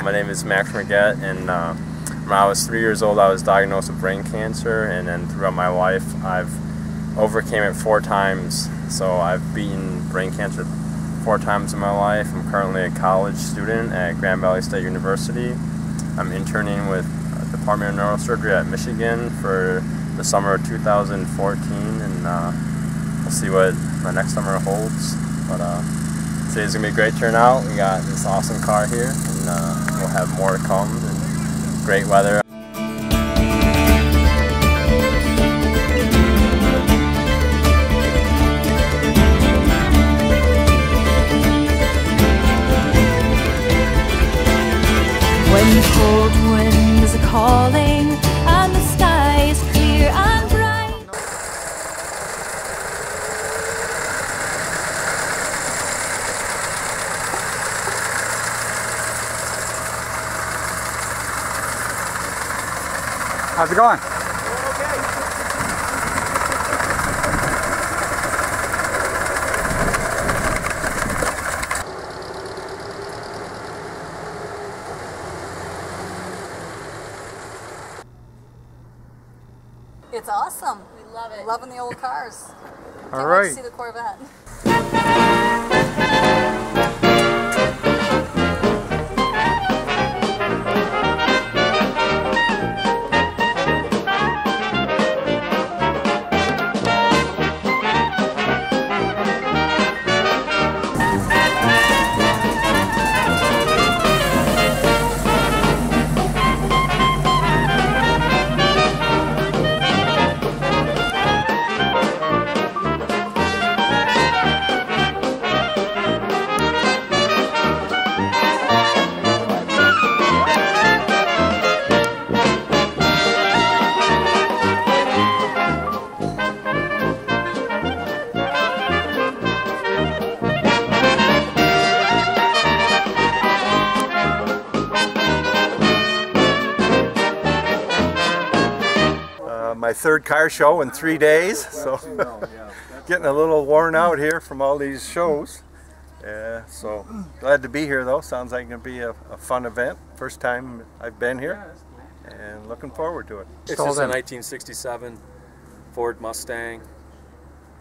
My name is Max Merget, and when I was 3 years old, I was diagnosed with brain cancer, and then throughout my life, I've overcame it 4 times. So I've beaten brain cancer 4 times in my life. I'm currently a college student at Grand Valley State University. I'm interning with the Department of Neurosurgery at Michigan for the summer of 2014, and we'll see what my next summer holds. But today's gonna be a great turnout. We got this awesome car here, and we'll have more to come, and great weather. When the cold wind is calling and the sky is clear and bright. How's it going? It's awesome. We love it. Loving the old cars. All right. Wait to see the Corvette. My 3rd car show in 3 days, so getting a little worn out here from all these shows. So glad to be here though. Sounds like it's going to be a fun event. First time I've been here, and looking forward to it. This is a 1967 Ford Mustang.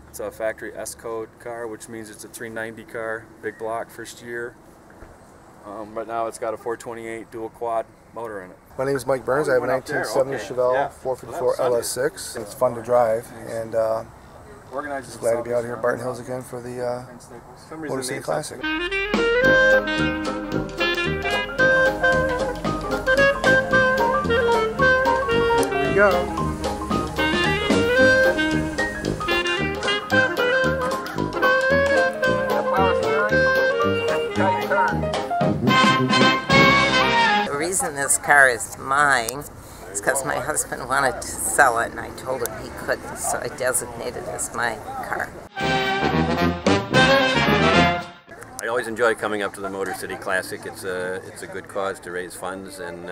It's a factory S-code car, which means it's a 390 car, big block, first year. But now it's got a 428 dual quad motor in it. My name is Mike Burns. I have a 1970 Chevelle 454 LS6. It's fun to drive, and just glad to be out here at Barton Hills again for the Motor City Classic. Here we go. The reason this car is mine is because my husband wanted to sell it, and I told him he couldn't, so I designated it as my car. I always enjoy coming up to the Motor City Classic. It's a good cause to raise funds, and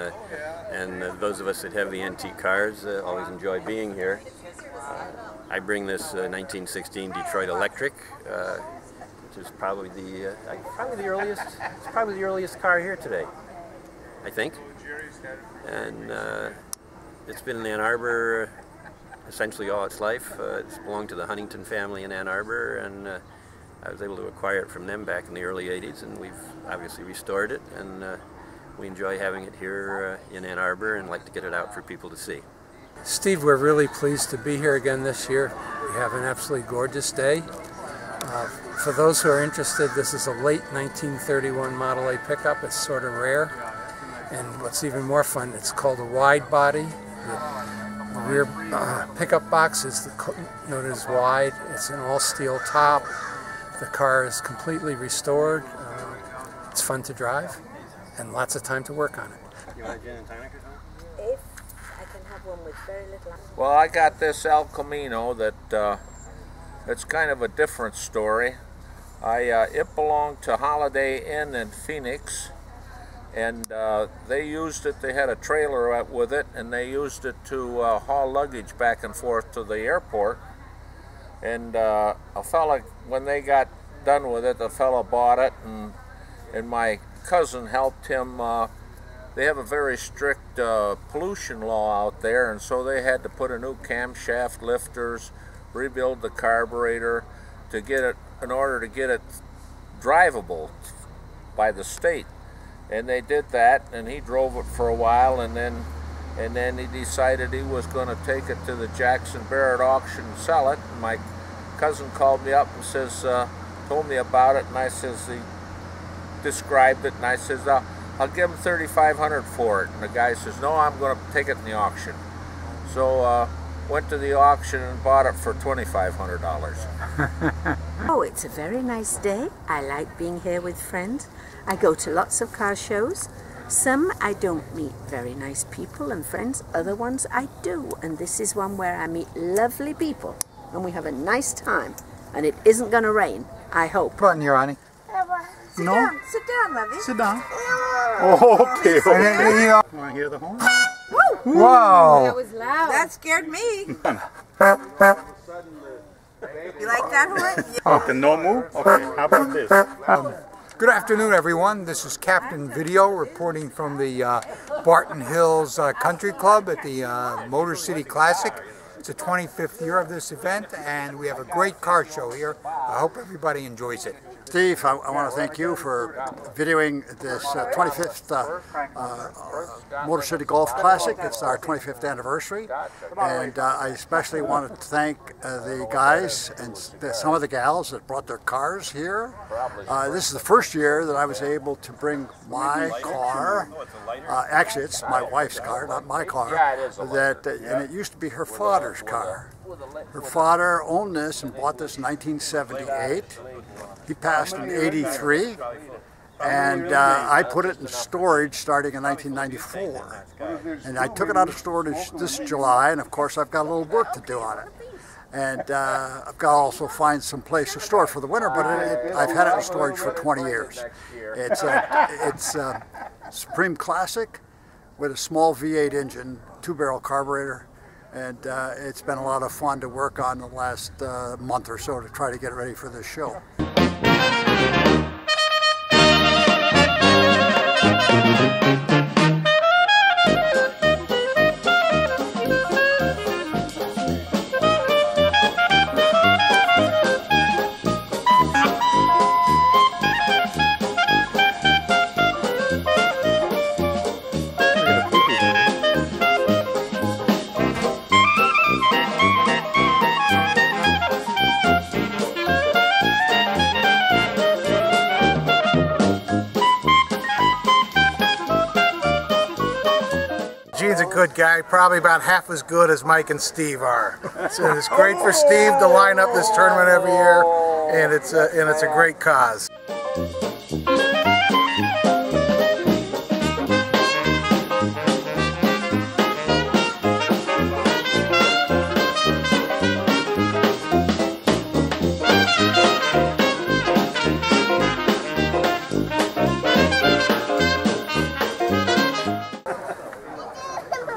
those of us that have the antique cars always enjoy being here. I bring this 1916 Detroit Electric, which is probably the earliest car here today, I think. And it's been in Ann Arbor essentially all its life. It's belonged to the Huntington family in Ann Arbor, and I was able to acquire it from them back in the early 80s, and we've obviously restored it, and we enjoy having it here in Ann Arbor and like to get it out for people to see. Steve, we're really pleased to be here again this year. We have an absolutely gorgeous day. For those who are interested, this is a late 1931 Model A pickup. It's sort of rare. And what's even more fun, it's called a wide body. The rear pickup box is noted as wide. It's an all-steel top. The car is completely restored. It's fun to drive, and lots of time to work on it. You want a gin and tonic or something? If I can have one with very little. Well, I got this El Camino that it's kind of a different story. It belonged to Holiday Inn in Phoenix, and they used it. They had a trailer with it, and they used it to haul luggage back and forth to the airport. And a fella, when they got done with it, the fella bought it, and my cousin helped him they have a very strict pollution law out there, and so they had to put a new camshaft lifters, rebuild the carburetor to get it, in order to get it drivable by the state. And they did that, and he drove it for a while, and then he decided he was going to take it to the Jackson Barrett auction and sell it. And my cousin called me up and says, told me about it, and I says, he described it, and I says, I'll give him $3,500 for it. And the guy says, no, I'm going to take it in the auction. So went to the auction and bought it for $2,500. Oh, it's a very nice day. I like being here with friends. I go to lots of car shows. Some I don't meet very nice people and friends, other ones I do. And this is one where I meet lovely people and we have a nice time. And it isn't going to rain, I hope. Put on your Annie. Sit down, lovey. Sit down. Oh, okay. Want to hear the horn? Woo! Wow. That was loud. That scared me. You like that horn? Okay, no move? Okay, how about this? Good afternoon, everyone. This is Captain Video reporting from the Barton Hills Country Club at the Motor City Classic. It's the 25th year of this event, and we have a great car show here. I hope everybody enjoys it. Steve, I want to thank you for videoing this 25th Motor City Golf Classic. It's our 25th anniversary, and I especially want to thank the guys and some of the gals that brought their cars here. This is the first year that I was able to bring my car. Actually, it's my wife's car, not my car. And it used to be her father's car. Her father owned this and bought this in 1978. He passed in '83, and I put it in storage starting in 1994. And I took it out of storage this July, and of course I've got a little work to do on it. And I've got to also find some place to store it for the winter, but I've had it in storage for 20 years. It's a Supreme Classic with a small V8 engine, 2-barrel carburetor. And it's been a lot of fun to work on the last month or so to try to get ready for this show. Gene's a good guy, probably about half as good as Mike and Steve are. So it's great for Steve to line up this tournament every year, and it's a great cause.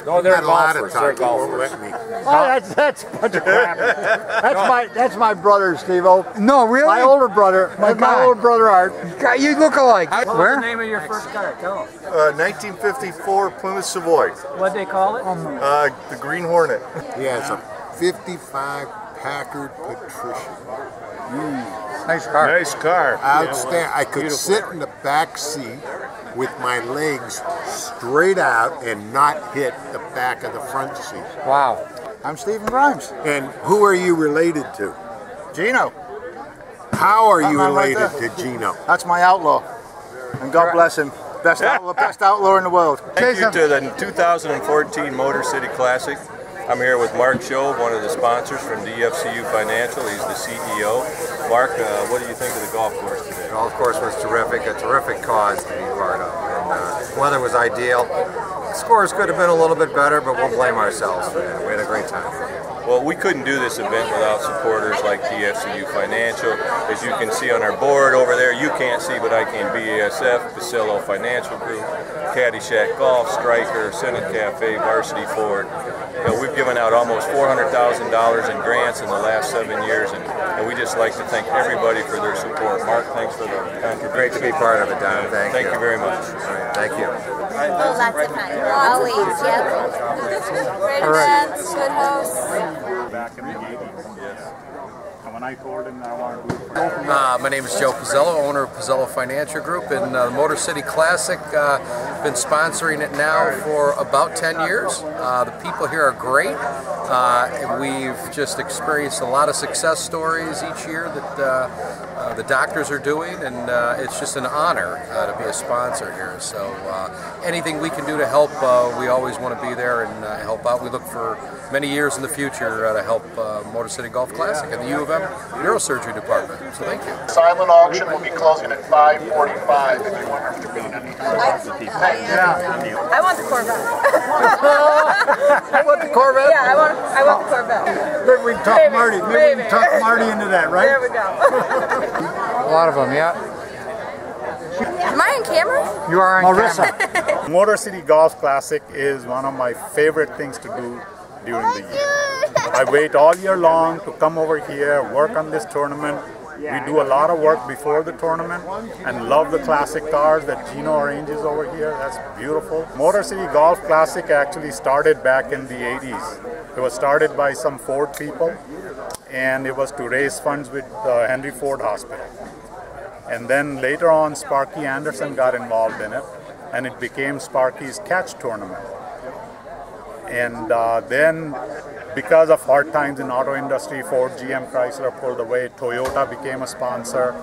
No, they're golfers. They're golfers. Oh, that's a bunch of crap. That's my brother, Steve-O. No, really? My older brother. My older brother, Art. God, you look alike. What's the name of your first car? Tell us. 1954 Plymouth Savoy. What'd they call it? The Green Hornet. He has a 55 Packard Patricia. Nice car. Nice car. Outstanding. I could sit in the back seat with my legs straight out and not hit the back of the front seat. Wow. I'm Stephen Grimes. And who are you related to? Gino. How are you related to Gino? That's my outlaw. And God bless him. Best outlaw in the world. Thank you to the 2014 Motor City Classic. I'm here with Mark Shove, one of the sponsors from DFCU Financial. He's the CEO. Mark, what do you think of the golf course today? The golf course was terrific, a terrific cause to be part of. And weather was ideal. Scores could have been a little bit better, but we'll blame ourselves for that. We had a great time. Well, we couldn't do this event without supporters like DFCU Financial. As you can see on our board over there, you can't see, but I can, BASF, Basillo Financial Group, Caddyshack Golf, Stryker, Senate Cafe, Varsity Ford. We've given out almost $400,000 in grants in the last 7 years, and we just like to thank everybody for their support. Mark, thanks for the contribution. Great to be part of it, Don. Thank you. Thank you very much. Thank you. Oh, lots of fun. Always, yep. Great events, good hosts. Back in the 80s, yes. And when I told him that I wanted to do it. My name is Joe Pizzillo, owner of Pizzillo Financial Group, and the Motor City Classic. Been sponsoring it now for about 10 years. The people here are great. We've just experienced a lot of success stories each year that the doctors are doing, and it's just an honor to be a sponsor here. So anything we can do to help, we always want to be there and help out. We look for many years in the future to help Motor City Golf Classic and the U of M Neurosurgery Department. So thank you. Silent auction will be closing at 5:45 if you want to intervene. I want the Corvette. I want the Corvette? Yeah, I want the Corvette. Maybe we can talk Marty. Maybe we can talk Marty into that, right? There we go. A lot of them, yeah. Am I on camera? You are on Marissa. camera. Motor City Golf Classic is one of my favorite things to do during the year. I wait all year long to come over here, work on this tournament. We do a lot of work before the tournament and love the classic cars that Gino arranges over here. That's beautiful. Motor City Golf Classic actually started back in the 80s. It was started by some Ford people, and it was to raise funds with Henry Ford Hospital. And then later on, Sparky Anderson got involved in it, and it became Sparky's Catch Tournament. And then, because of hard times in auto industry, Ford, GM, Chrysler pulled away. Toyota became a sponsor,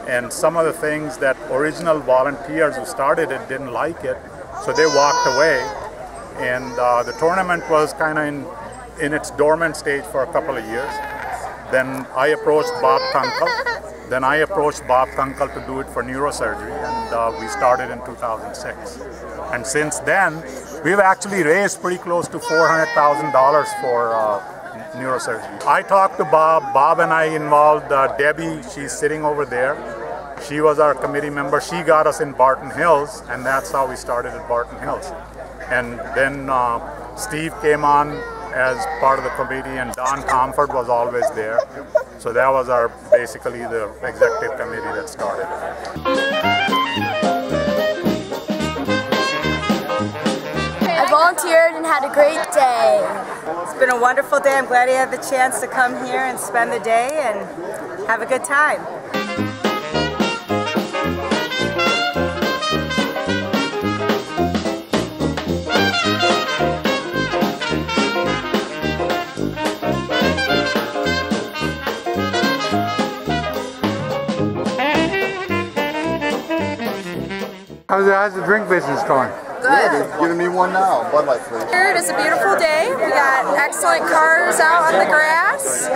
and some of the things that original volunteers who started it didn't like it, so they walked away. And the tournament was kind of in its dormant stage for a couple of years. Then I approached Bob Kunkel. To do it for neurosurgery, and we started in 2006. And since then, we've actually raised pretty close to $400,000 for neurosurgery. I talked to Bob. Bob and I involved Debbie. She's sitting over there. She was our committee member. She got us in Barton Hills, and that's how we started at Barton Hills. And then Steve came on as part of the committee, and Don Comfort was always there. So that was basically the executive committee that started. I volunteered and had a great day. It's been a wonderful day. I'm glad I had the chance to come here and spend the day and have a good time. How's the drink business going? Good. Giving me one now, Bud Light, please. Here it is a beautiful day. We got excellent cars out on the grass,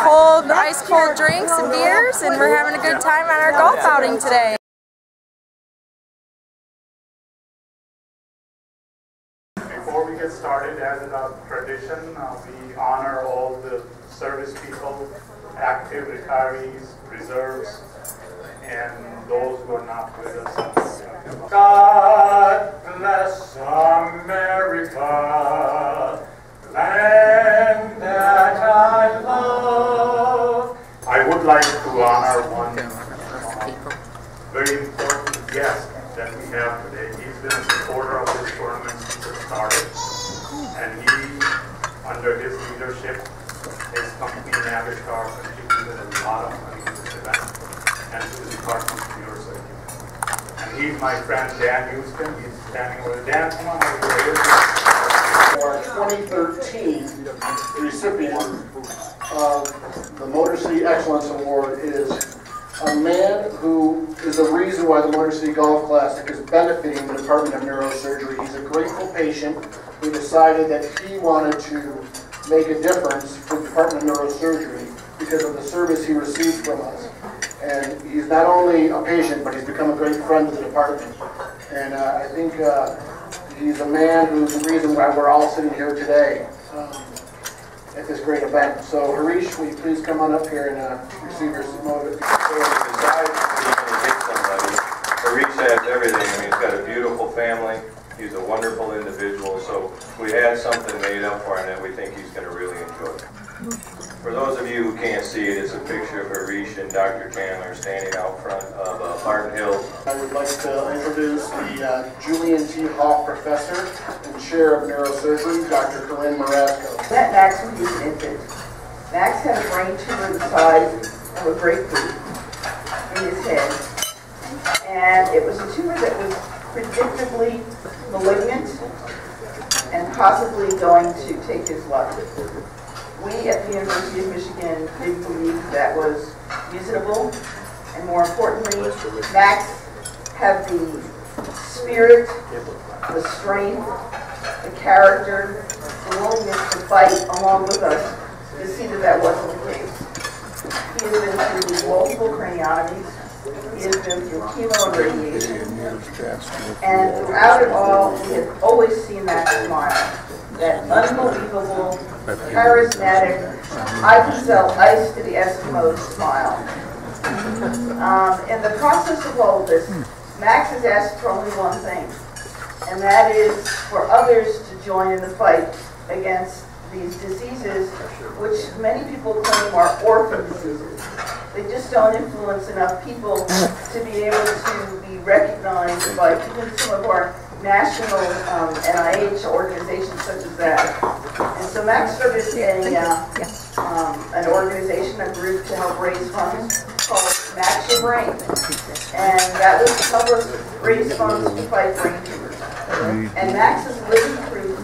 cold, ice cold drinks and beers, and we're having a good time on our golf outing today. Before we get started, as is our tradition, we honor all the service people, active retirees, reserves, and those who are not with us. God bless America, land that I love. I would like to honor one very important guest that we have today. He's been a supporter of this tournament since it started, and he, under his leadership, his company Navistar contributed a lot of money to this event and to the Department of Neurosurgery. And he's my friend Dan Houston. He's standing over there. Dan, come on over here. Our 2013 recipient of the Motor City Excellence Award is a man who is the reason why the Motor City Golf Classic is benefiting the Department of Neurosurgery. He's a grateful patient who decided that he wanted to make a difference for the Department of Neurosurgery because of the service he received from us. And he's not only a patient, but he's become a great friend of the department. And I think he's a man who's the reason why we're all sitting here today. at this great event. So Harish, will you please come on up here and receive your motive? Besides being able to get somebody, Harish has everything. I mean, he's got a beautiful family. He's a wonderful individual. So we had something made up for him that we think he's going to really enjoy. For those of you who can't see it, it's a picture of Harish and Dr. Chandler standing out front of Barton Hills. I would like to introduce the Julian T. Hall Professor and Chair of Neurosurgery, Dr. Corinne Marasco. Met Max when he was an infant. Max had a brain tumor the size of a grapefruit in his head. And it was a tumor that was predictably malignant and possibly going to take his life. We at the University of Michigan didn't believe that was reasonable, and more importantly, Max had the spirit, the strength, the character, the willingness to fight along with us to see that that wasn't the case. He has been through multiple craniotomies. He has been through chemo and radiation. And throughout it all, we have always seen that smile. That unbelievable, charismatic, I can sell ice to the Eskimos smile. In the process of all of this, Max has asked for only one thing, and that is for others to join in the fight against these diseases, which many people claim are orphan diseases. They just don't influence enough people to be able to be recognized by even some of our national NIH organizations such as that. And so Max started an organization, a group to help raise funds called Max Your Brain. And that was to help us raise funds to fight brain tumors. And Max is living proof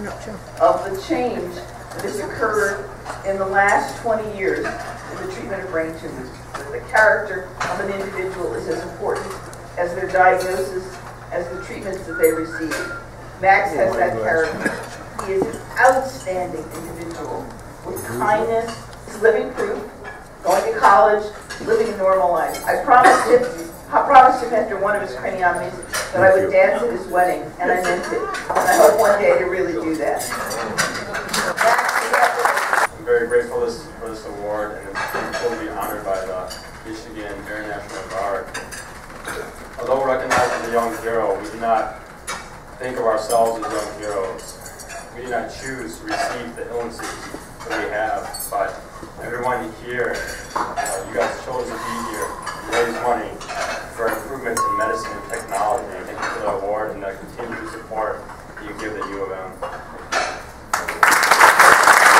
of the change that has occurred in the last 20 years in the treatment of brain tumors. The character of an individual is as important as their diagnosis, as the treatments that they receive. Max has that character. He is an outstanding individual with kindness. He's living proof, going to college, living a normal life. I promised him after one of his craniotomies that I would dance at his wedding, and I meant it. And I hope one day to really do that. I'm very grateful for this award, and I'm to be honored by the Michigan Air National Guard. Although recognizing the young hero, we do not think of ourselves as young heroes. We do not choose to receive the illnesses that we have, but everyone here, you guys chose to be here and raise money for improvements in medicine and technology. Thank you for the award and the continued support that you give the U of M.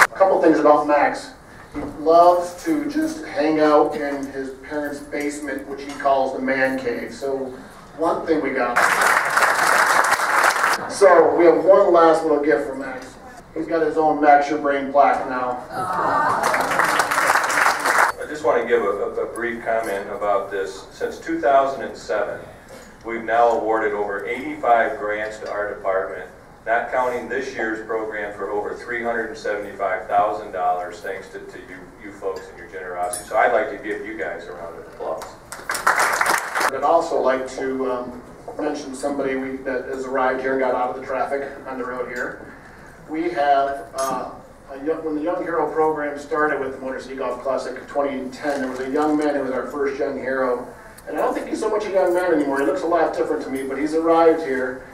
A couple things about Max. He loves to just hang out in his parents' basement, which he calls the man cave. So one thing we got. So we have one last little gift for Max. He's got his own Max Your Brain plaque now. I just want to give a brief comment about this. Since 2007, we've now awarded over 85 grants to our department, not counting this year's program, for over $375,000 thanks to you folks and your generosity. So I'd like to give you guys a round of applause. I'd also like to mention somebody that has arrived here and got out of the traffic on the road here. We have, when the Young Hero program started with the Motor City Golf Classic in 2010, there was a young man who was our first young hero. And I don't think he's so much a young man anymore. He looks a lot different to me, but he's arrived here.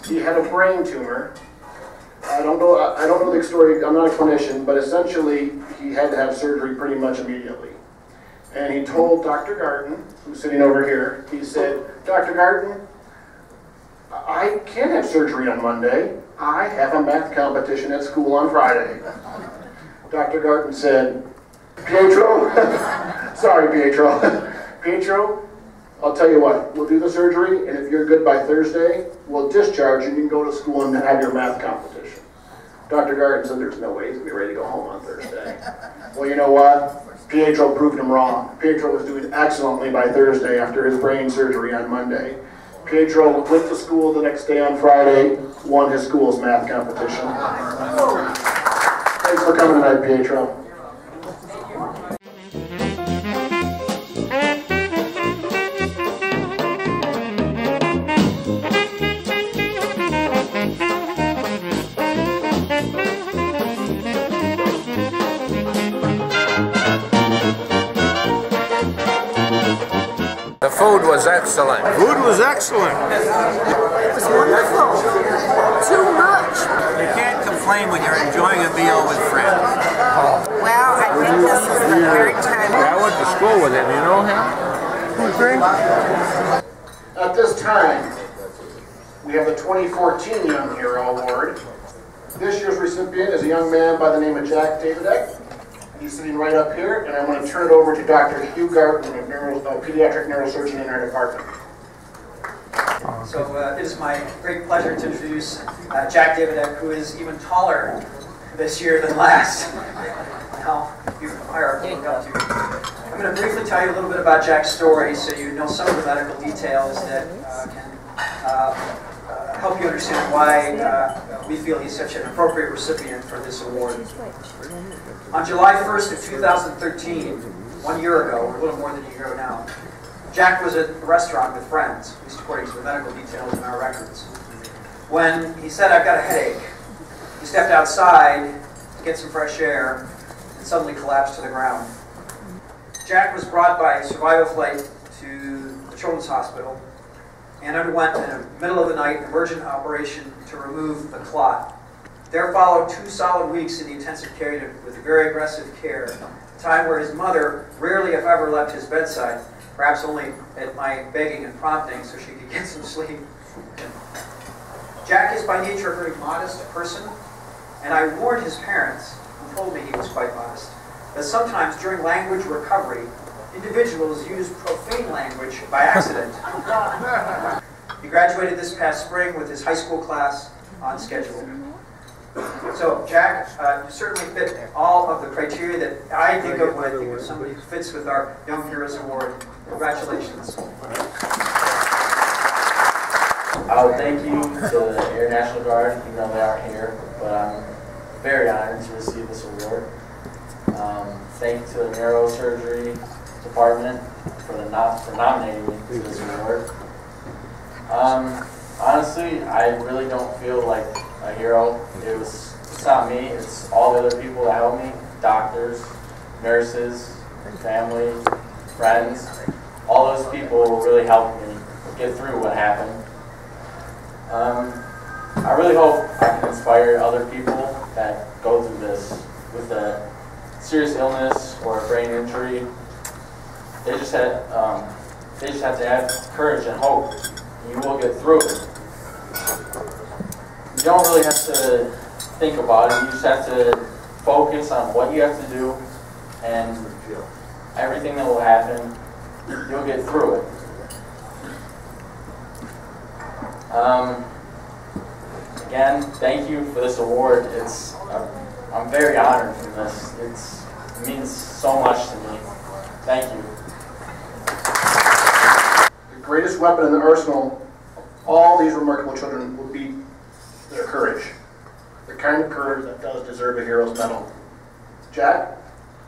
He had a brain tumor. I don't know the story, I'm not a clinician, but essentially he had to have surgery pretty much immediately. And he told Dr. Garten, who's sitting over here, he said, Dr. Garten, I can't have surgery on Monday. I have a math competition at school on Friday. Dr. Garten said, Pietro, sorry Pietro, Pietro, I'll tell you what, we'll do the surgery, and if you're good by Thursday, we'll discharge you and you can go to school and have your math competition. Dr. Garten said there's no way he's going to be ready to go home on Thursday. Well, you know what? Pietro proved him wrong. Pietro was doing excellently by Thursday after his brain surgery on Monday. Pietro went to school the next day on Friday, won his school's math competition. Thanks for coming tonight, Pietro. The food was excellent. Food was excellent. It was wonderful. Too much. You can't complain when you're enjoying a meal with friends. Well, I think this is the third time. I went to school with him, you know him? At this time, we have the 2014 Young Hero Award. This year's recipient is a young man by the name of Jack Davidek. He's sitting right up here, and I'm going to turn it over to Dr. Hugh Garton, a pediatric neurosurgeon in our department. So it is my great pleasure to introduce Jack Davidek, who is even taller this year than last. Now, you higher up to look up to. I'm going to briefly tell you a little bit about Jack's story so you know some of the medical details that can help you understand why we feel he's such an appropriate recipient for this award. On July 1st of 2013, 1 year ago, or a little more than a year ago now, Jack was at a restaurant with friends, at least according to the medical details in our records, when he said, "I've got a headache." He stepped outside to get some fresh air and suddenly collapsed to the ground. Jack was brought by survival flight to the Children's Hospital and underwent, in the middle of the night, an emergent operation to remove the clot. There followed 2 solid weeks in the intensive care unit with very aggressive care, a time where his mother rarely, if ever, left his bedside, perhaps only at my begging and prompting so she could get some sleep. Jack is by nature a very modest person, and I warned his parents, who told me he was quite modest, that sometimes during language recovery, individuals use profane language by accident. He graduated this past spring with his high school class on schedule. So, Jack, you certainly fit all of the criteria that I think of when I think of somebody who fits with our Young Heroes Award. Congratulations. Thank you to the Air National Guard, even though they aren't here, but I'm very honored to receive this award. Thank you to the Neurosurgery Department for nominating me to this award. Honestly, I really don't feel like a hero. It's not me, it's all the other people that helped me, doctors, nurses, family, friends. All those people really helped me get through what happened. I really hope I can inspire other people that go through this with a serious illness or a brain injury. They just have to have courage and hope. You will get through it. You don't really have to think about it. You just have to focus on what you have to do, and everything that will happen, you'll get through it. Again, thank you for this award. I'm very honored for this. It means so much to me. Thank you. The greatest weapon in the arsenal of all these remarkable children will be their courage. The kind of courage that does deserve a hero's medal. Jack,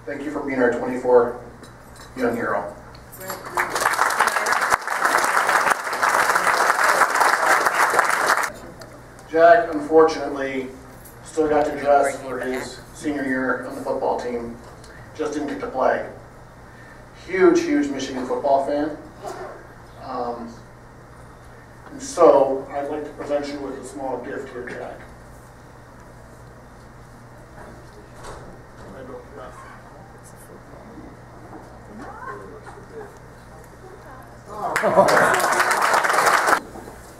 thank you for being our 24 Young Hero. Jack, unfortunately, still got to dress for his senior year on the football team. Just didn't get to play. Huge, huge Michigan football fan. And so, I'd like to present you with a small gift here, Jack.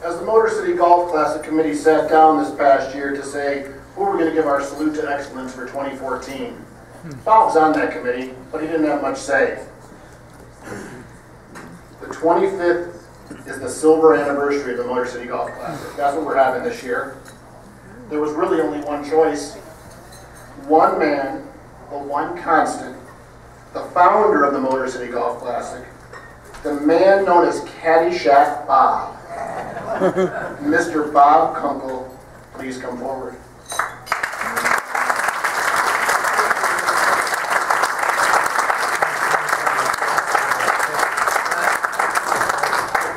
As the Motor City Golf Classic Committee sat down this past year to say who we're going to give our Salute to Excellence for 2014, Bob was on that committee, but he didn't have much say. The 25th is the silver anniversary of the Motor City Golf Classic. That's what we're having this year. There was really only one choice. One man, the one constant, the founder of the Motor City Golf Classic, the man known as Caddyshack Bob. Mr. Bob Kunkel, please come forward.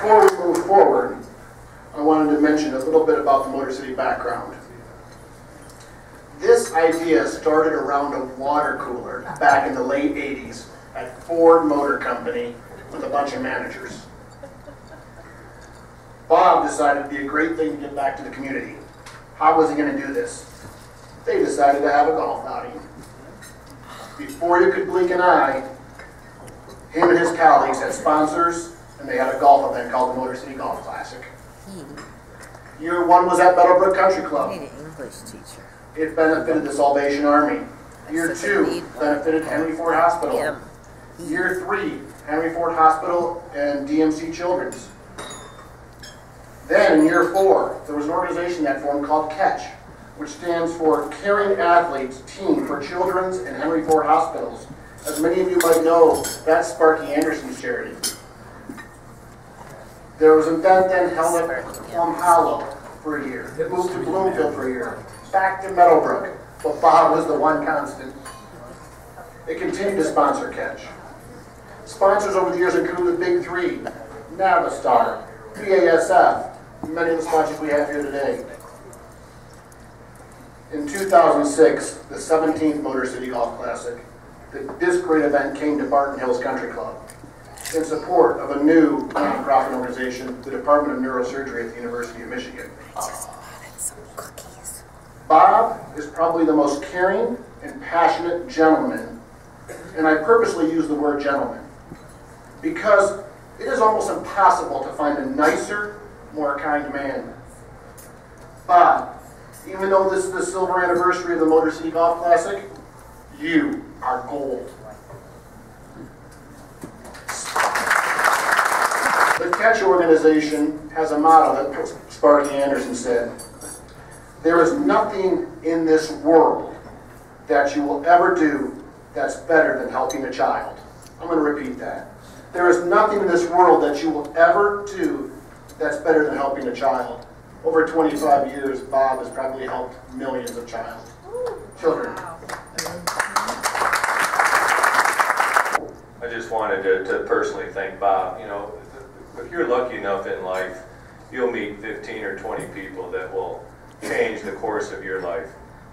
Before we move forward, I wanted to mention a little bit about the Motor City background. This idea started around a water cooler back in the late 80s at Ford Motor Company with a bunch of managers. Bob decided it'd be a great thing to give back to the community. How was he going to do this? They decided to have a golf outing. Before you could blink an eye, him and his colleagues had sponsors, and they had a golf event called the Motor City Golf Classic. Year one was at Meadowbrook Country Club. It benefited the Salvation Army. Year two benefited Henry Ford Hospital. Year three, Henry Ford Hospital and DMC Children's. Then in year four, there was an organization that formed called CATCH, which stands for Caring Athletes Team for Children's and Henry Ford Hospitals. As many of you might know, that's Sparky Anderson's charity. There was an event then held at Plum Hollow for a year. It moved to Bloomfield for a year. Back to Meadowbrook, but Bob was the one constant. It continued to sponsor CATCH. Sponsors over the years include the Big Three, Navistar, BASF, many of the sponsors we have here today. In 2006, the 17th Motor City Golf Classic, this great event came to Barton Hills Country Club in support of a new nonprofit organization, the Department of Neurosurgery at the University of Michigan. Bob is probably the most caring and passionate gentleman, and I purposely use the word gentleman, because it is almost impossible to find a nicer, more kind man. Bob, even though this is the silver anniversary of the Motor City Golf Classic, you are gold. The CATCH organization has a motto that Sparky Anderson said, "There is nothing in this world that you will ever do that's better than helping a child." I'm going to repeat that. There is nothing in this world that you will ever do that's better than helping a child. Over 25 years, Bob has probably helped millions of children. I just wanted to personally thank Bob. You know, if you're lucky enough in life, you'll meet 15 or 20 people that will change the course of your life.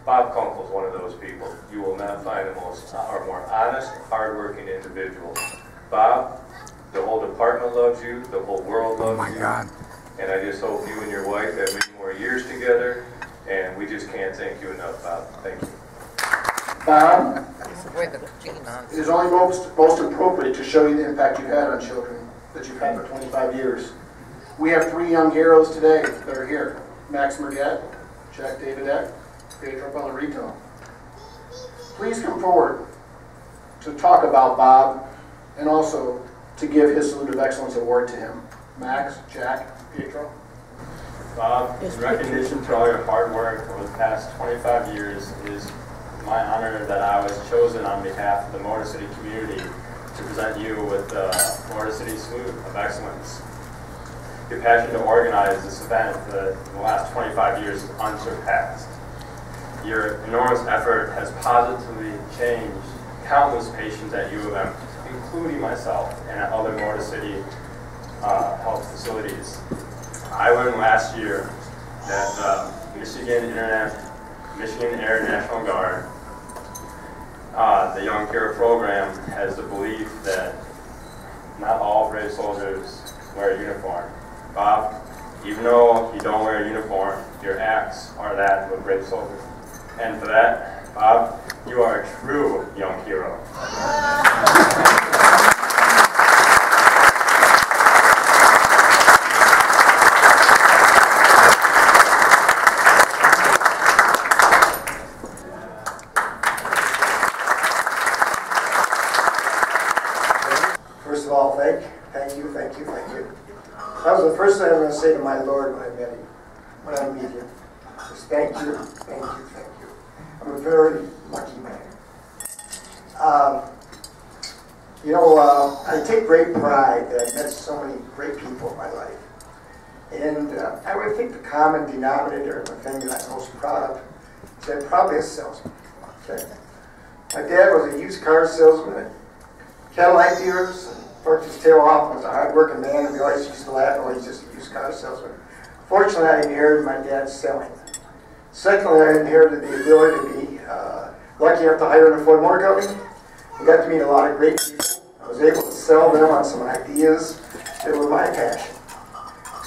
Bob Kunkel is one of those people. You will not find a more honest, hardworking individual. Bob, the whole department loves you, the whole world loves you. Oh my God. And I just hope you and your wife have many more years together, and we just can't thank you enough, Bob. Thank you. Bob, it is only most appropriate to show you the impact you've had on children that you've had for 25 years. We have 3 young heroes today that are here. Max Merget, Jack Davidek, Pedro Bellarito. Please come forward to talk about Bob and also to give his Salute of Excellence Award to him. Max, Jack, Pedro. Bob, in recognition to all your hard work over the past 25 years, it is my honor that I was chosen on behalf of the Motor City community to present you with the Motor City Salute of Excellence. Your passion to organize this event for the last 25 years is unsurpassed. Your enormous effort has positively changed countless patients at U of M, including myself and at other Motor City health facilities. I learned last year that the Michigan Air National Guard, the Young Hero program, has the belief that not all brave soldiers wear a uniform. Bob, even though you don't wear a uniform, your acts are that of a brave soldier. And for that, Bob, you are a true young hero. First of all, thank you. That was the first thing I'm going to say to my Lord when I met him, when I meet him. Is thank you. I'm a very lucky man. I take great pride that I've met so many great people in my life. And I would think the common denominator, the thing that I'm most proud of, is I'm probably a salesman. Okay? My dad was a used car salesman at Cadillac dealers, and worked his tail off, and was a hard-working man, and we always used to laugh, oh, he's just a used car salesman. Fortunately, I inherited my dad's selling. Secondly, I inherited the ability to be lucky enough to hire an Ford Motor Company. I got to meet a lot of great people. I was able to sell them on some ideas that were my passion.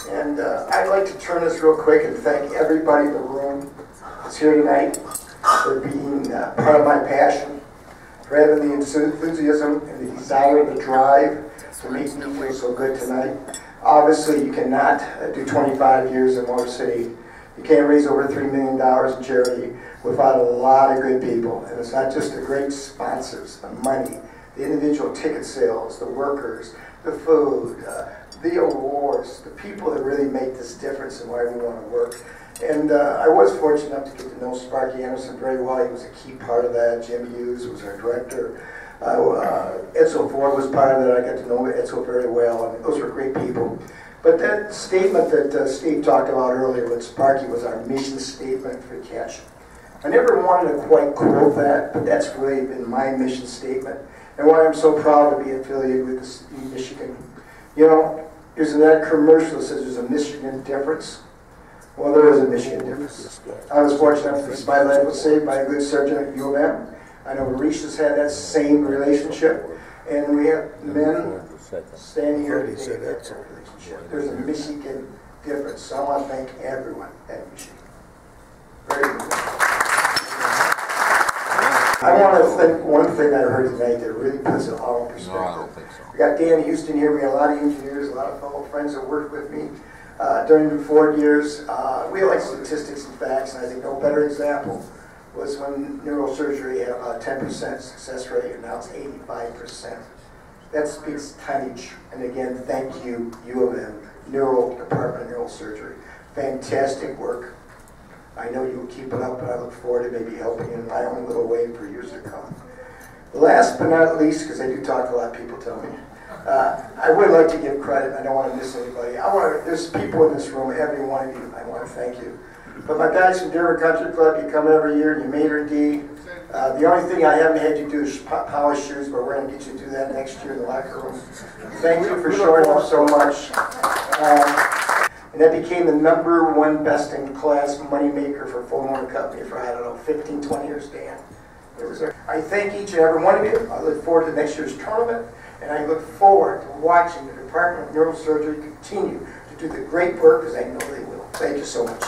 And I'd like to turn this real quick and thank everybody in the room that's here tonight for being part of my passion, for having the enthusiasm and the desire, the drive to make me feel so good tonight. Obviously, you cannot do 25 years in Motor City. You can't raise over $3 million in charity without a lot of good people. And it's not just the great sponsors, the money, the individual ticket sales, the workers, the food, the awards, the people that really make this difference in why we want to work. And I was fortunate enough to get to know Sparky Anderson very well. He was a key part of that. Jim Hughes was our director. Edsel Ford was part of that. I got to know Edsel very well, and those were great people. But that statement that Steve talked about earlier with Sparky was our mission statement for Catch. I never wanted to quite quote that, but that's really been my mission statement, and why I'm so proud to be affiliated with the Michigan. You know, there's that commercial that says there's a Michigan difference. Well, there is a Michigan difference. I was fortunate enough to my life was saved by a good surgeon at U of M. I know Reese has had that same relationship, and we have men standing here today that have that relationship. There's a Michigan difference, so I want to thank everyone at Michigan. Very good. I want to thank one thing I heard tonight that really puts it all in perspective. No, I don't think so. We got Dan Houston here. We got a lot of engineers, a lot of fellow friends that worked with me during the Ford years. We like statistics and facts, and I think no better example was when neurosurgery had about a 10% success rate, and now it's 85%. That speaks tonnage. And again, thank you, U of M, Neuro Department of Neurosurgery. Fantastic work. I know you'll keep it up, and I look forward to maybe helping you in my own little way for years to come. Last but not least, because I do talk to a lot of people tell me, I would like to give credit. I don't want to miss anybody. There's people in this room, every one of you, I want to thank you. But my guys from Dearborn Country Club, you come every year, you Mater D. The only thing I haven't had you do is polish shoes, but we're going to get you to do that next year in the locker room. Thank you for showing up so much. And that became the #1 best-in-class moneymaker for Full Motor Company for, I don't know, 15, 20 years, Dan. I thank each and every one of you. I look forward to next year's tournament, and I look forward to watching the Department of Neurosurgery continue to do the great work, because I know they will. Thank you so much.